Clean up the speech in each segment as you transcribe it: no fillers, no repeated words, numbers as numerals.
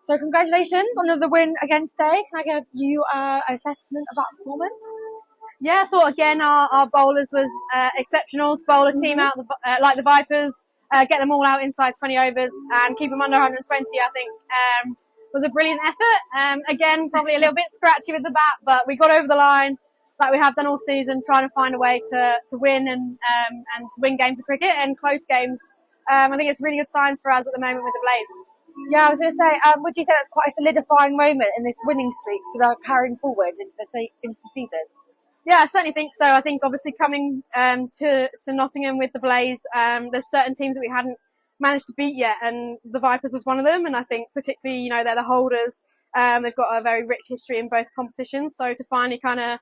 So congratulations on the win again today. Can I give you an assessment of that performance? Yeah, I thought again our bowlers was exceptional to bowl a team out like the Vipers, get them all out inside 20 overs and keep them under 120. I think was a brilliant effort. Again, probably a little bit scratchy with the bat, but we got over the line like we have done all season, trying to find a way to win and to win games of cricket and close games. I think it's really good signs for us at the moment with the Blaze. Yeah, I was going to say, would you say that's quite a solidifying moment in this winning streak for carrying forward into the season? Yeah, I certainly think so. I think obviously coming to Nottingham with the Blaze, there's certain teams that we hadn't managed to beat yet, and the Vipers was one of them. And I think particularly, they're the holders. They've got a very rich history in both competitions. So to finally kind of,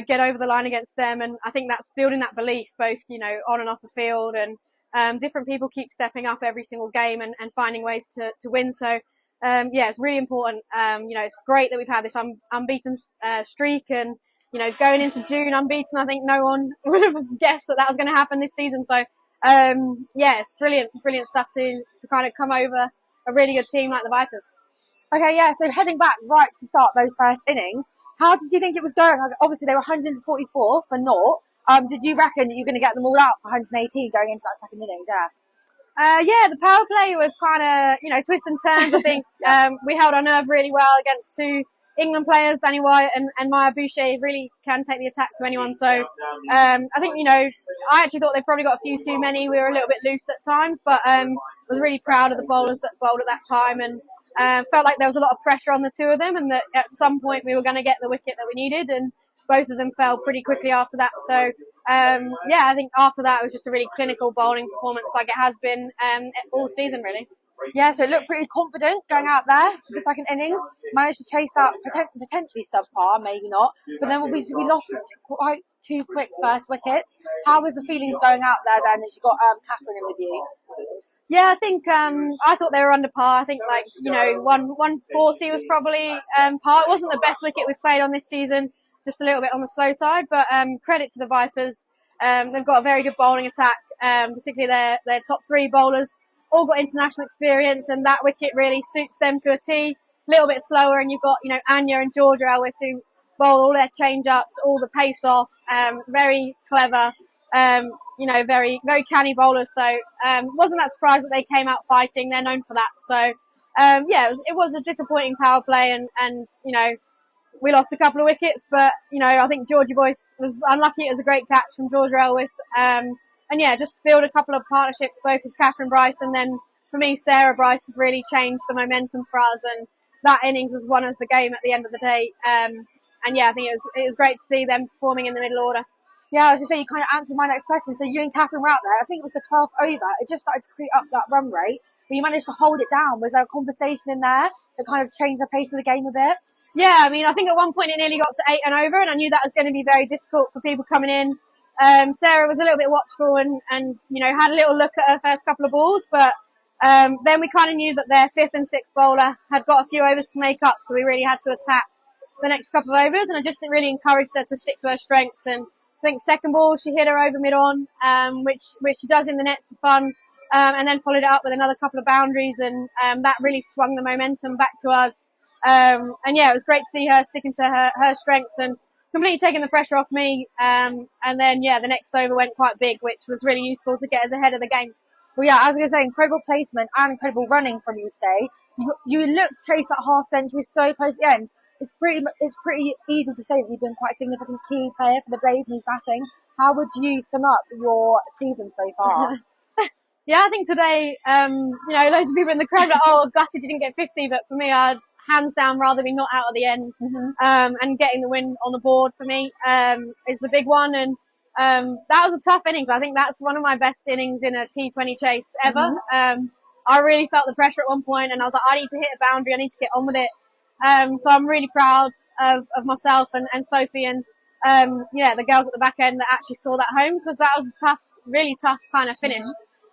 get over the line against them, and I think that's building that belief, both, on and off the field, and different people keep stepping up every single game and finding ways to win. So, it's really important. It's great that we've had this unbeaten streak, and, going into June unbeaten. I think no one would have guessed that was going to happen this season. So, it's brilliant stuff to kind of come over a really good team like the Vipers. Okay, yeah, so heading back right to the start of those first innings, how did you think it was going? Obviously, they were 144 for naught. Did you reckon that you're going to get them all out for 118 going into that second innings? Yeah, the power play was kind of, twists and turns. I think we held our nerve really well against two England players, Danny White and Maya Boucher. Really can take the attack to anyone. So I think, I actually thought they probably got a few too many. We were a little bit loose at times, but was really proud of the bowlers that bowled at that time, and felt like there was a lot of pressure on the two of them, and that at some point we were going to get the wicket that we needed, and both of them fell pretty quickly after that. So, I think after that it was just a really clinical bowling performance like it has been all season, really. Yeah, so it looked pretty confident going out there for the second innings. Managed to chase that potentially subpar, maybe not. But then we lost quite two quick first wickets. How was the feelings going out there then as you got Catherine in with you? Yeah, I think I thought they were under par. I think 140 was probably par. It wasn't the best wicket we've played on this season. Just a little bit on the slow side, but credit to the Vipers. They've got a very good bowling attack, particularly their top three bowlers. All got international experience, and that wicket really suits them to a T. A little bit slower, and you've got Anya and Georgia Elwes who bowl all their change-ups, all the pace off, very clever, very very canny bowlers. So wasn't that surprised that they came out fighting. They're known for that. So it was a disappointing power play, and we lost a couple of wickets, but I think Georgie Boyce was unlucky. It was a great catch from Georgia Elwes. Just to build a couple of partnerships, both with Catherine Bryce and then for me, Sarah Bryce, has really changed the momentum for us, and that innings has won us the game at the end of the day. I think it was great to see them performing in the middle order. Yeah, I was going to say, you kind of answered my next question. So you and Catherine were out there. I think it was the 12th over. It just started to creep up that run rate, but you managed to hold it down. Was there a conversation in there that kind of changed the pace of the game a bit? Yeah, I mean, I think at one point it nearly got to 8 and over, and I knew that was going to be very difficult for people coming in. Sarah was a little bit watchful and had a little look at her first couple of balls, but then we kind of knew that their fifth and sixth bowler had got a few overs to make up, so we really had to attack the next couple of overs, and I just really encouraged her to stick to her strengths. And I think second ball she hit her over mid-on, which she does in the nets for fun, and then followed it up with another couple of boundaries, and that really swung the momentum back to us. It was great to see her sticking to her strengths and completely taking the pressure off me. The next over went quite big, which was really useful to get us ahead of the game. Well, yeah, I was going to say, incredible placement and incredible running from you today. You looked to chase that half century so close to the end. It's pretty easy to say that you've been quite a significant key player for the Blaze and his batting. How would you sum up your season so far? Yeah, I think today, loads of people in the crowd are, oh, gutted you didn't get 50, but for me, I'd hands down rather be not out at the end. And getting the win on the board for me is the big one. And that was a tough innings. I think that's one of my best innings in a T20 chase ever. I really felt the pressure at one point, and I was like, I need to hit a boundary. I need to get on with it. So I'm really proud of myself and Sophie and the girls at the back end that actually saw that home, because that was a tough, really tough kind of finish.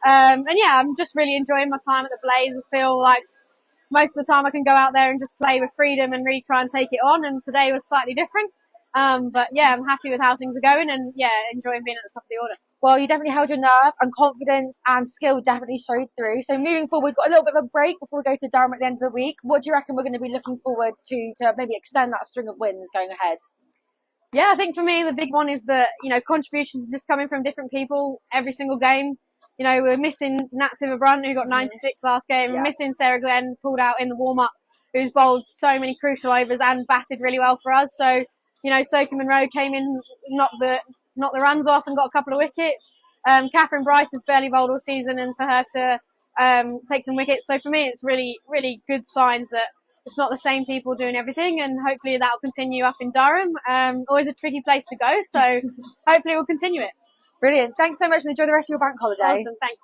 I'm just really enjoying my time at the Blaze. I feel like most of the time I can go out there and just play with freedom and really try and take it on, and today was slightly different. I'm happy with how things are going, and enjoying being at the top of the order. Well, you definitely held your nerve, and confidence and skill definitely showed through. So moving forward, we've got a little bit of a break before we go to Durham at the end of the week. What do you reckon we're going to be looking forward to maybe extend that string of wins going ahead? Yeah, I think for me the big one is that, you know, contributions are just coming from different people every single game. You know, we're missing Nat Silverbrunt, who got 96 last game. Yeah. We're missing Sarah Glenn, pulled out in the warm-up, who's bowled so many crucial overs and batted really well for us. So, you know, Sophie Monroe came in, knocked the runs off and got a couple of wickets. Catherine Bryce has barely bowled all season, and for her to take some wickets. So for me, it's really, really good signs that it's not the same people doing everything, and hopefully that'll continue up in Durham. Always a tricky place to go, so hopefully we'll continue it. Brilliant. Thanks so much, and enjoy the rest of your bank holiday. Awesome, thanks.